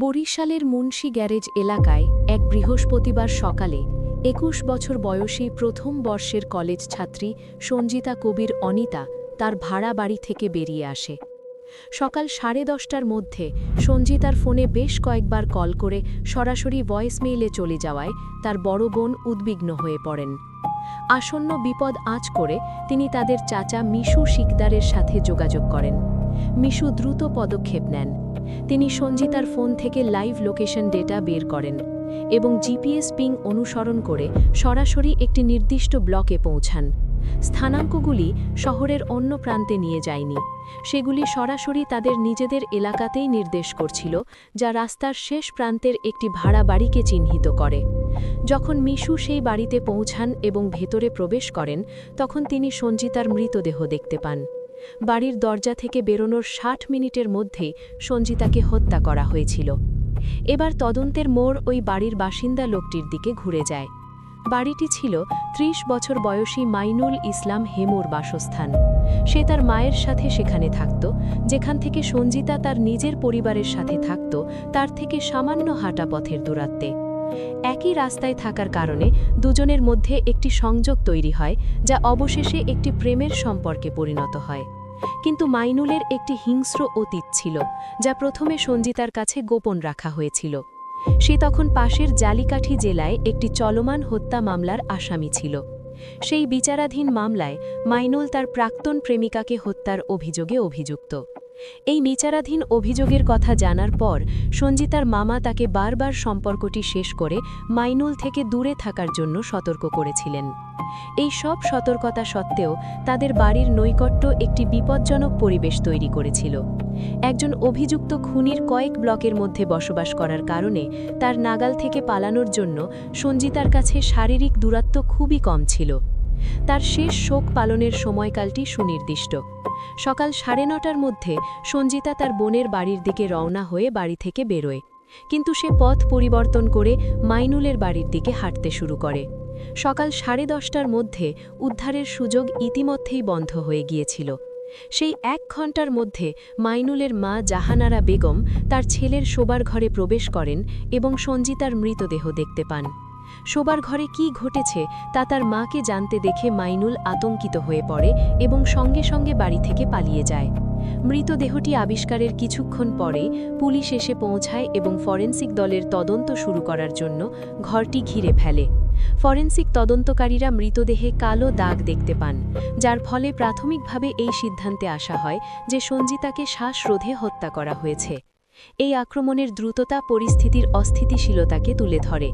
বরিশালের মুন্সি গ্যারেজ এলাকায় এক বৃহস্পতিবার সকালে ২১ বছর বয়সী প্রথম বর্ষের কলেজ ছাত্রী সঞ্জিতা কবির অনিতা তার ভাড়া বাড়ি থেকে বেরিয়ে আসে। সকাল 10:30টার মধ্যে সঞ্জিতার ফোনে বেশ কয়েকবার কল করে সরাসরি ভয়েসমেইলে চলে যাওয়ায় তার বড় বোন উদ্বিগ্ন হয়ে পড়েন। আসন্ন বিপদ আঁচ করে তিনি তাদের চাচা মিশু শিকদারের সাথে যোগাযোগ করেন। মিশু দ্রুত পদক্ষেপ নেন। তিনি সঞ্জিতার ফোন থেকে লাইভ লোকেশন ডেটা বের করেন এবং জিপিএস পিং অনুসরণ করে সরাসরি একটি নির্দিষ্ট ব্লকে পৌঁছান। স্থানাঙ্কগুলি শহরের অন্য প্রান্তে নিয়ে যায়নি, সেগুলি সরাসরি তাদের নিজেদের এলাকাতেই নির্দেশ করছিল, যা রাস্তার শেষ প্রান্তের একটি ভাড়া বাড়িকে চিহ্নিত করে। যখন মিশু সেই বাড়িতে পৌঁছান এবং ভেতরে প্রবেশ করেন, তখন তিনি সঞ্জিতার মৃতদেহ দেখতে পান। বাড়ির দরজা থেকে বেরোনোর ৬০ মিনিটের মধ্যেই সঞ্জিতাকে হত্যা করা হয়েছিল। এবার তদন্তের মোড় ওই বাড়ির বাসিন্দা লোকটির দিকে ঘুরে যায়। বাড়িটি ছিল ৩০ বছর বয়সী মাইনুল ইসলাম হেমুর বাসস্থান। সে তার মায়ের সাথে সেখানে থাকত, যেখান থেকে সঞ্জিতা তার নিজের পরিবারের সাথে থাকত, তার থেকে সামান্য হাঁটা পথের দূরত্বে। একই রাস্তায় থাকার কারণে দুজনের মধ্যে একটি সংযোগ তৈরি হয়, যা অবশেষে একটি প্রেমের সম্পর্কে পরিণত হয়। কিন্তু মাইনুলের একটি হিংস্র অতীত ছিল, যা প্রথমে সঞ্জিতার কাছে গোপন রাখা হয়েছিল। সে তখন পাশের জালিকাঠি জেলায় একটি চলমান হত্যা মামলার আসামি ছিল। সেই বিচারাধীন মামলায় মাইনুল তার প্রাক্তন প্রেমিকাকে হত্যার অভিযোগে অভিযুক্ত। এই বিচারাধীন অভিযোগের কথা জানার পর সঞ্জিতার মামা তাকে বারবার সম্পর্কটি শেষ করে মাইনুল থেকে দূরে থাকার জন্য সতর্ক করেছিলেন। এই সব সতর্কতা সত্ত্বেও তাদের বাড়ির নৈকট্য একটি বিপজ্জনক পরিবেশ তৈরি করেছিল। একজন অভিযুক্ত খুনির কয়েক ব্লকের মধ্যে বসবাস করার কারণে তার নাগাল থেকে পালানোর জন্য সঞ্জিতার কাছে শারীরিক দূরত্ব খুবই কম ছিল। তার শেষ শোক পালনের সময়কালটি সুনির্দিষ্ট। সকাল 9:30টার মধ্যে সঞ্জিতা তার বোনের বাড়ির দিকে রওনা হয়ে বাড়ি থেকে বেরোয়, কিন্তু সে পথ পরিবর্তন করে মাইনুলের বাড়ির দিকে হাঁটতে শুরু করে। সকাল 10:30টার মধ্যে উদ্ধারের সুযোগ ইতিমধ্যেই বন্ধ হয়ে গিয়েছিল। সেই 1 ঘণ্টার মধ্যে মাইনুলের মা জাহানারা বেগম তার ছেলের শোবার ঘরে প্রবেশ করেন এবং সঞ্জিতার মৃতদেহ দেখতে পান। শোবার ঘরে কী ঘটেছে তা তার মাকে জানতে দেখে মাইনুল আতঙ্কিত হয়ে পড়ে এবং সঙ্গে সঙ্গে বাড়ি থেকে পালিয়ে যায়। মৃতদেহটি আবিষ্কারের কিছুক্ষণ পরে পুলিশ এসে পৌঁছায় এবং ফরেনসিক দলের তদন্ত শুরু করার জন্য ঘরটি ঘিরে ফেলে। ফরেনসিক তদন্তকারীরা মৃতদেহে কালো দাগ দেখতে পান, যার ফলে প্রাথমিকভাবে এই সিদ্ধান্তে আসা হয় যে সঞ্জিতাকে শ্বাসরোধে হত্যা করা হয়েছে। এই আক্রমণের দ্রুততা পরিস্থিতির অস্থিতিশীলতাকে তুলে ধরে।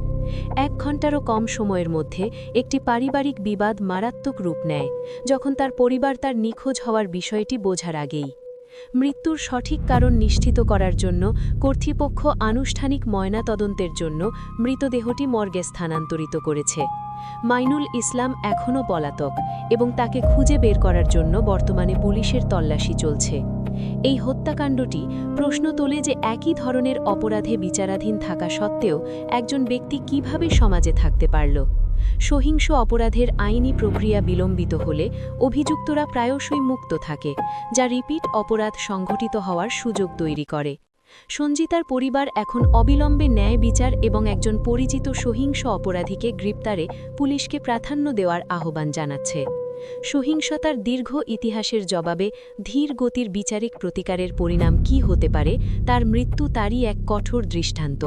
1 ঘণ্টারও কম সময়ের মধ্যে একটি পারিবারিক বিবাদ মারাত্মক রূপ নেয়, যখন তার পরিবার তার নিখোঁজ হওয়ার বিষয়টি বোঝার আগেই। মৃত্যুর সঠিক কারণ নিশ্চিত করার জন্য কর্তৃপক্ষ আনুষ্ঠানিক ময়নাতদন্তের জন্য মৃতদেহটি মর্গে স্থানান্তরিত করেছে। মাইনুল ইসলাম এখনও পলাতক এবং তাকে খুঁজে বের করার জন্য বর্তমানে পুলিশের তল্লাশি চলছে। এই হত্যাকাণ্ডটি প্রশ্ন তোলে যে একই ধরনের অপরাধে বিচারাধীন থাকা সত্ত্বেও একজন ব্যক্তি কিভাবে সমাজে থাকতে পারল। সহিংস অপরাধের আইনি প্রক্রিয়া বিলম্বিত হলে অভিযুক্তরা প্রায়শই মুক্ত থাকে, যা রিপিট অপরাধ সংঘটিত হওয়ার সুযোগ তৈরি করে। সঞ্জিতার পরিবার এখন অবিলম্বে ন্যায় বিচার এবং একজন পরিচিত সহিংস অপরাধীকে গ্রেপ্তারে পুলিশকে প্রাধান্য দেওয়ার আহ্বান জানাচ্ছে। সহিংসতার দীর্ঘ ইতিহাসের জবাবে ধীর গতির বিচারিক প্রতিকারের পরিণাম কী হতে পারে, তার মৃত্যু তারই এক কঠোর দৃষ্টান্ত।